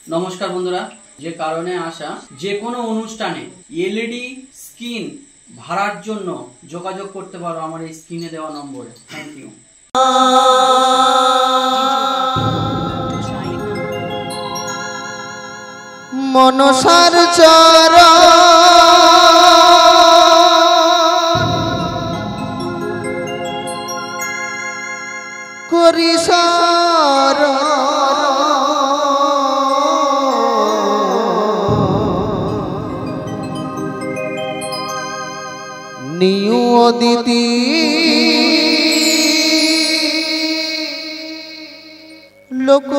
নমস্কার বন্ধুরা, যে কারণে আসা যে কোনো অনুষ্ঠানে এলইডি স্ক্রিন ভাড়ার জন্য যোগাযোগ করতে পারো আমার এই স্ক্রিনে দেওয়া নম্বরে। Thank you. মনসার চরণ করি নিউ অদিতি লোক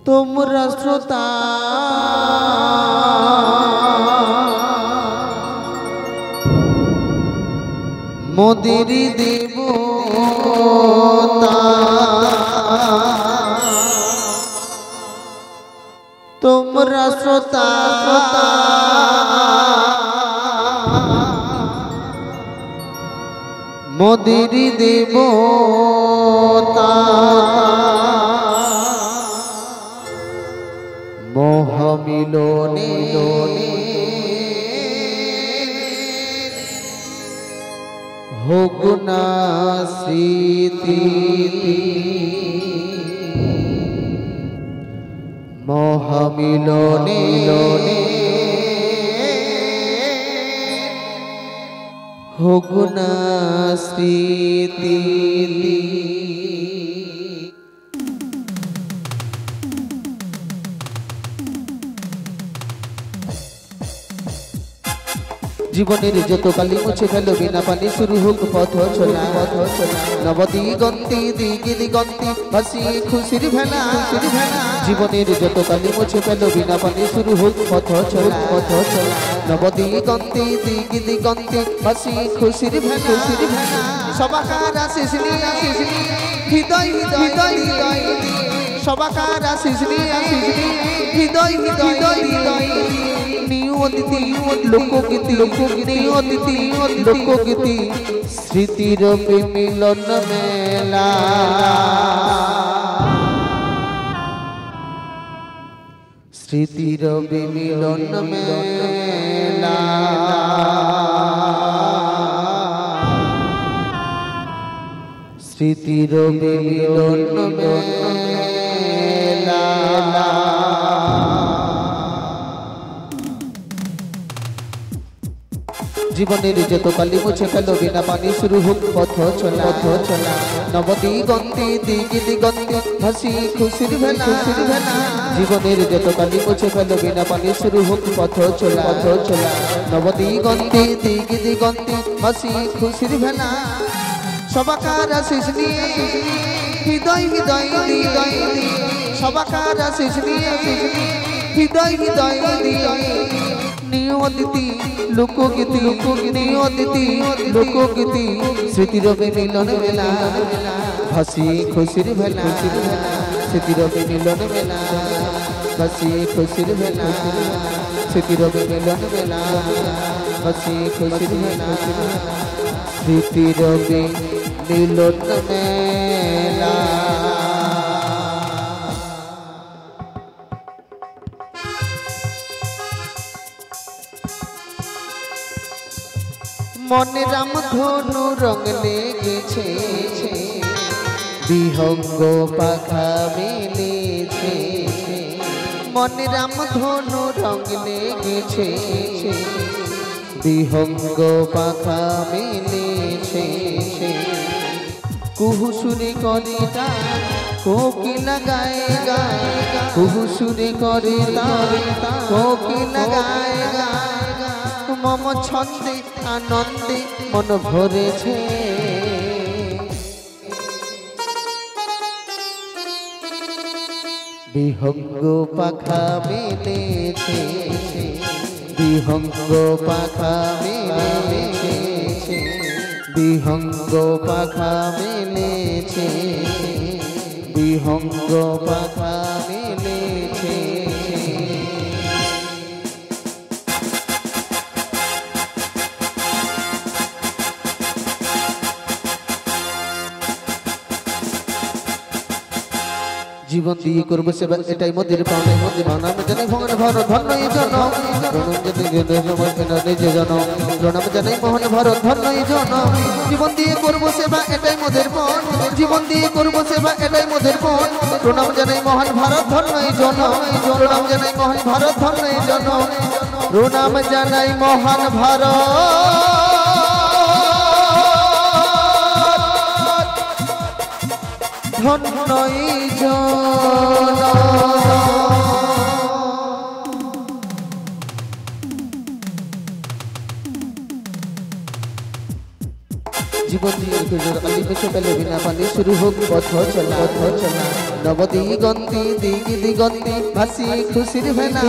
তোমরা শ্রোতা মোদের দেবতা তোমরা শ্রোতা মোদের দেবতা মোহ মিলনে হোক না স্মৃতি মোহ মিলনে হোক না স্মৃতি জীবনের যত কালি মুছে ফেলো বিনা পানি শুরু হোক পথ চলা নবদিগন্তি দিগি দিগন্তি হাসি খুশির ভেলা জীবনের যত কালি মুছে ফেলো বিনা পানি শুরু হোক পথ চলা নবদিগন্তি দিগি দিগন্তি হাসি খুশির ভেলা সবাকার আশিস হৃদয় হৃদয় সবাকার আশিস হৃদয় হৃদয় অতিথি লোকগীতি অতিথি লোকগীতি স্মৃতির মিলন মেলা স্মৃতির মিলন মেলা স্মৃতির মিলন মেলা জীবনের যত কালি মুছে ফেলো বিনা পানি শুরু হোক পথ চলা নবদিগন্তি দিগি দিগন্তি হাসি খুশির ভেলা জীবনের যত কালি মুছে ফেলো বিনা পানি শুরু হোক পথ চলা নবদিগন্তি দিগি দিগন্তি হাসি খুশির ভেলা সবাকার আশিস নিয়ে হৃদয় হৃদয় সবাকার আশিস নিয়ে হৃদয় হৃদয় অতিথি লোকগীতি অতিথি লোকগীতি স্মৃতির মিলন মেলা হাসি খুশির ভেলা স্মৃতির মিলন মেলা হাসি খুশির ভেলা স্মৃতির মিলন মেলা হাসি খুশির ভেলা স্মৃতির মিলন মেলা মনে রাম ধনু রং লেগেছে বিহঙ্গ পাখা মেলেছে মনে রাম ধনু রং লেগেছে বিহঙ্গ পাখা মেলেছে কুহু সুরে করে তার কোকিলা গায়ে গায় কুহু সুরে করে তার কোকিলা গায়ে গায় মম ছন্দে আনন্দে মন ভরেছে বিহঙ্গ পাখা মেলেছে বিহঙ্গ পাখা মেলেছে বিহঙ্গ পাখা মেলেছে বিহঙ্গ পাখা মেলেছে জীবন দিয়ে করব সেবা এটাই মোদের পাওনা প্রণাম জানাই ভগবান ভরত ধন্য এই জন প্রণাম জানাই মোহন ভরত ধন্য এই জন জীবন দিয়ে করব সেবা এটাই মোদের পণ জীবন দিয়ে করব সেবা এটাই মোদের পণ প্রণাম জানাই মোহন ভরত ধন্য এই জন প্রণাম জানাই মোহন ভরত ধন্য এই জন প্রণাম জানাই মোহন ভরত ধন্য এই জন জীবন দিয়ে আলি মুছে পেলে বিনা পানি শুরু হোক পথ চলা নবদিগন্তি দিগন্তি ভাসি খুশির ভেলা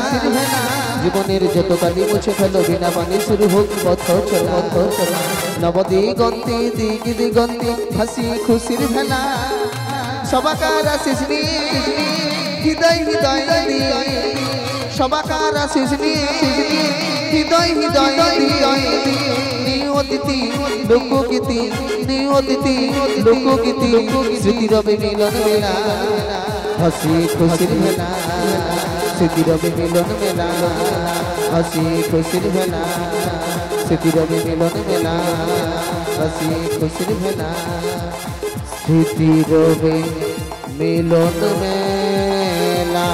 জীবনের যত কালি মুছে ফেলো বিনা পানি শুরু হোক পথ চলা নবদিগন্তি দিগন্তি ভাসি খুশির ভেলা সবাকার আশিস নিয়ে হৃদয় হৃদয় দিয়ে সবাকার আশিস নিয়ে হৃদয় হৃদয় দিয়ে অতিথি লোকগীতি অতিথি লোকগীতি স্মৃতি রবে মিলন মেলা হাসি খুশির মেলা স্মৃতি রবে মিলন মেলা হাসি খুশির মেলা স্মৃতি রবে মিলন মেলা হাসি খুশির মেলা স্মৃতি রবে মিলন মেলা।